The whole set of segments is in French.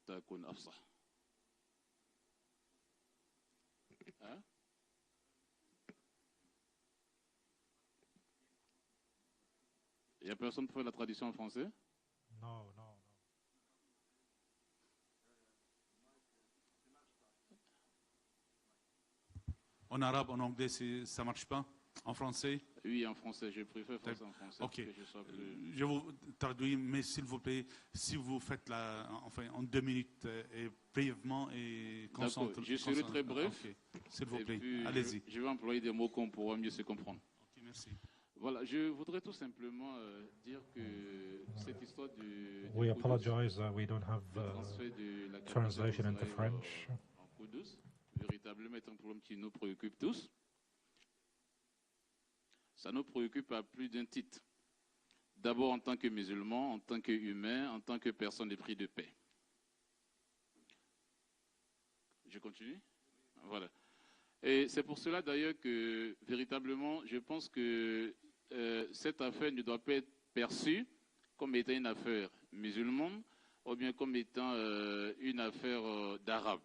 حتى أكون أفصح. Il n'y a personne pour faire la traduction en français? Non, non, non. En arabe, en anglais, ça ne marche pas? En français? Oui, en français. Je préfère faire ça en français. Ok. Que je sois plus... Je vous traduis, mais s'il vous plaît, si vous faites en 2 minutes et brièvement et concentré. Je serai très bref. Okay. S'il vous plaît, allez-y. Je vais employer des mots qu'on pourra mieux se comprendre. Ok, merci. Voilà, je voudrais tout simplement dire que cette histoire du We apologize that we don't have translation into French. En Kudus, véritablement est un problème qui nous préoccupe tous. Ça nous préoccupe à plus d'un titre. D'abord en tant que musulmans, en tant qu'humains, en tant que personnes épris de paix. Je continue? Voilà. Et c'est pour cela d'ailleurs que véritablement, je pense que cette affaire ne doit pas être perçue comme étant une affaire musulmane ou bien comme étant une affaire d'arabe.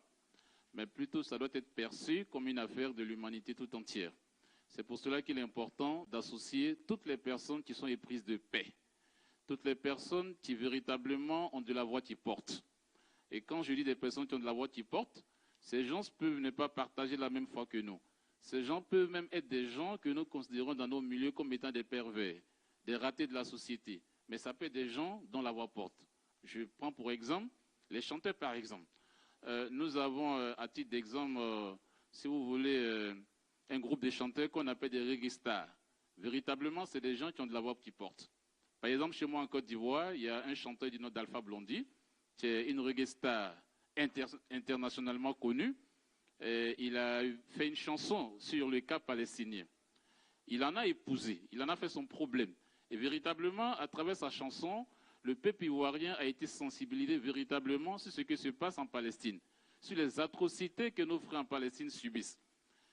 Mais plutôt, ça doit être perçu comme une affaire de l'humanité tout entière. C'est pour cela qu'il est important d'associer toutes les personnes qui sont éprises de paix, toutes les personnes qui véritablement ont de la voix qui porte. Et quand je dis des personnes qui ont de la voix qui porte, ces gens peuvent ne pas partager la même foi que nous. Ces gens peuvent même être des gens que nous considérons dans nos milieux comme étant des pervers, des ratés de la société. Mais ça peut être des gens dont la voix porte. Je prends pour exemple les chanteurs par exemple. Nous avons à titre d'exemple, si vous voulez, un groupe de chanteurs qu'on appelle des reggae stars. Véritablement, c'est des gens qui ont de la voix qui porte. Par exemple, chez moi en Côte d'Ivoire, il y a un chanteur du nom d'Alpha Blondy, qui est une reggae star internationalement connue. Et il a fait une chanson sur le cas palestinien. Il en a épousé, il en a fait son problème. Et véritablement, à travers sa chanson, le peuple ivoirien a été sensibilisé véritablement sur ce qui se passe en Palestine, sur les atrocités que nos frères en Palestine subissent.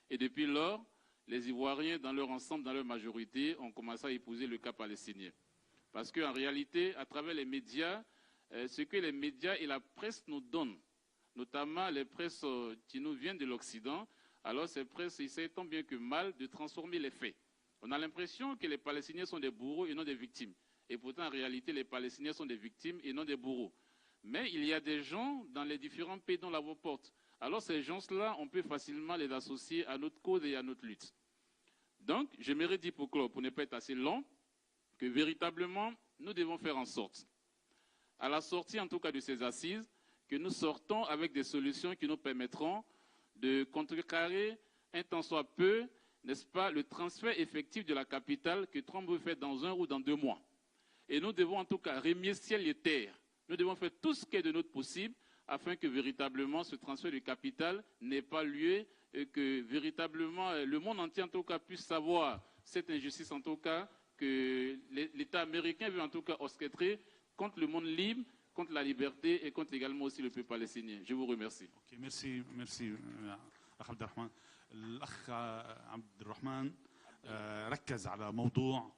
Et depuis lors, les Ivoiriens, dans leur ensemble, dans leur majorité, ont commencé à épouser le cas palestinien. Parce qu'en réalité, à travers les médias, ce que les médias et la presse nous donnent, notamment les presses qui nous viennent de l'Occident, alors ces presses essaient tant bien que mal de transformer les faits. On a l'impression que les Palestiniens sont des bourreaux et non des victimes. Et pourtant, en réalité, les Palestiniens sont des victimes et non des bourreaux. Mais il y a des gens dans les différents pays dont la voix porte. Alors ces gens-là, on peut facilement les associer à notre cause et à notre lutte. Donc, j'aimerais dire pour clore, pour ne pas être assez long, que véritablement, nous devons faire en sorte, à la sortie en tout cas de ces assises, que nous sortons avec des solutions qui nous permettront de contrecarrer un tant soit peu, n'est-ce pas, le transfert effectif de la capitale que Trump veut faire dans 1 ou dans 2 mois. Et nous devons en tout cas remercier les terres. Nous devons faire tout ce qui est de notre possible afin que véritablement ce transfert de capital n'ait pas lieu et que véritablement le monde entier en tout cas puisse savoir cette injustice en tout cas que l'État américain veut en tout cas orchestrer contre le monde libre, contre la liberté et contre également aussi le peuple palestinien. Je vous remercie. Okay, merci, أخ عبد الرحمن. الأخ عبد الرحمن ركز على موضوع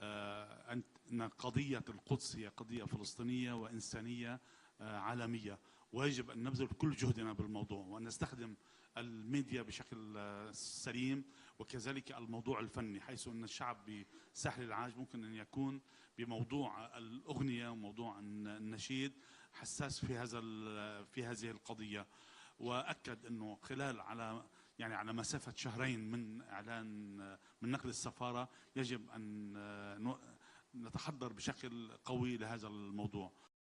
أن قضية القدس هي قضية فلسطينية وإنسانية عالمية، ويجب أن نبذل كل جهدنا بالموضوع وأن نستخدم الميديا بشكل سليم، وكذلك الموضوع الفني، حيث أن الشعب بساحل العاج ممكن أن يكون بموضوع الأغنية وموضوع النشيد حساس في هذه القضية. وأكد أنه خلال على مسافة 2 من إعلان من نقل السفارة يجب أن نتحضر بشكل قوي لهذا الموضوع.